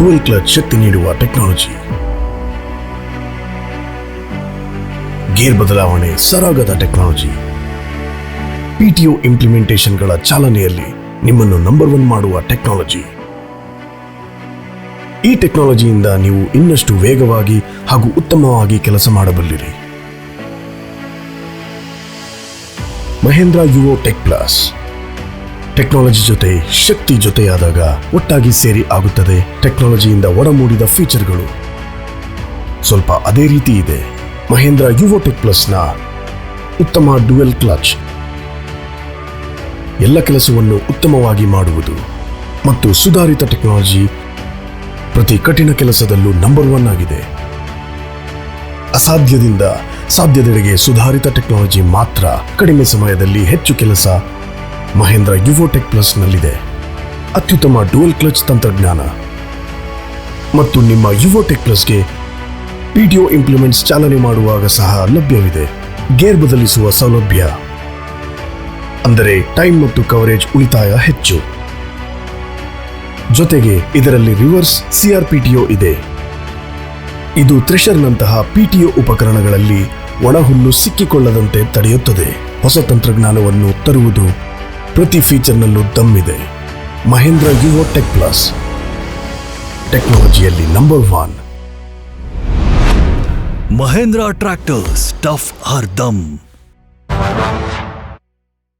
Dual clutch ಶಕ್ತಿ ನೀಡುವ technology, gear ಬದಲಾವಣೆ ಸರಾಗದ technology, PTO ಇಂಪ್ಲಿಮೆಂಟೇಷನ್ಗಳ ಚಾಲನೆಯಲ್ಲಿ ನಿಮ್ಮನ್ನು ನಂಬರ್ 1 ಮಾಡುವ ಟೆಕ್ನಾಲಜಿ. ಈ ಟೆಕ್ನಾಲಜಿಯಿಂದ ನೀವು ಇನ್ನಷ್ಟು ವೇಗವಾಗಿ ಹಾಗೂ ಉತ್ತಮವಾಗಿ ಕೆಲಸ ಮಾಡಬಲ್ಲಿರಿ. Mahindra Yuvo tech plus technology ಜೊತೆ ಶಕ್ತಿ ಜೊತೆಯಾದಾಗ ಒಟ್ಟಾಗಿ ಸೇರಿ ಆಗುತ್ತದೆ. ಟೆಕ್ನಾಲಜಿಯಿಂದ ಒಡಮೂಡಿದ ಫೀಚರ್ಗಳು ಸ್ವಲ್ಪ ಅದೇ ರೀತಿ ಇದೆ. ಮಹೇಂದ್ರ ಯುವೋ ಟೆಕ್ ಪ್ಲಸ್ನ ಉತ್ತಮ ಡ್ಯುಯಲ್ ಕ್ಲಚ್ ಎಲ್ಲ ಕೆಲಸವನ್ನು ಉತ್ತಮವಾಗಿ ಮಾಡುವುದು ಮತ್ತು ಸುಧಾರಿತ ಟೆಕ್ನಾಲಜಿ ಪ್ರತಿ ಕಠಿಣ ಕೆಲಸದಲ್ಲೂ ನಂಬರ್ 1 ಆಗಿದೆ. ಅಸಾಧ್ಯದಿಂದ ಸಾಧ್ಯದೆಡೆಗೆ ಸುಧಾರಿತ ಟೆಕ್ನಾಲಜಿ ಮಾತ್ರ ಕಡಿಮೆ ಸಮಯದಲ್ಲಿ ಹೆಚ್ಚು ಕೆಲಸ ಮಹೇಂದ್ರ ಯುವೋ ಟೆಕ್ ಪ್ಲಸ್ನಲ್ಲಿದೆ. ಅತ್ಯುತ್ತಮ ಡ್ಯುಯಲ್ ಕ್ಲಚ್ ತಂತ್ರಜ್ಞಾನ ಮತ್ತು ನಿಮ್ಮ ಯುವೋ ಟೆಕ್ ಪ್ಲಸ್ಗೆ PTO ಇಂಪ್ಲಿಮೆಂಟ್ಸ್ ಚಾಲನೆ ಮಾಡುವಾಗ ಸಹ ಲಭ್ಯವಿದೆ. ಗೇರ್ ಬದಲಿಸುವ ಸೌಲಭ್ಯ, ಅಂದರೆ ಟೈಮ್ ಮತ್ತು ಕವರೇಜ್ ಉಳಿತಾಯ ಹೆಚ್ಚು. ಜೊತೆಗೆ ಇದರಲ್ಲಿ ರಿವರ್ಸ್ CRPTO ಇದೆ. ಇದು ಥ್ರೆಷರ್ನಂತಹ PTO ಉಪಕರಣಗಳಲ್ಲಿ ಒಣಹುಲ್ಲು ಸಿಕ್ಕಿಕೊಳ್ಳದಂತೆ ತಡೆಯುತ್ತದೆ. ಹೊಸ ತಂತ್ರಜ್ಞಾನವನ್ನು ತರುವುದು ಪ್ರತಿ ಫೀಚರ್ನಲ್ಲೂ ದಮ್ಮಿದೆ. ಮಹೇಂದ್ರ ಯುವೋ ಟೆಕ್ ಪ್ಲಸ್ ಟೆಕ್ನಾಲಜಿಯಲ್ಲಿ number 1. Mahindra Tractors, tough our dum.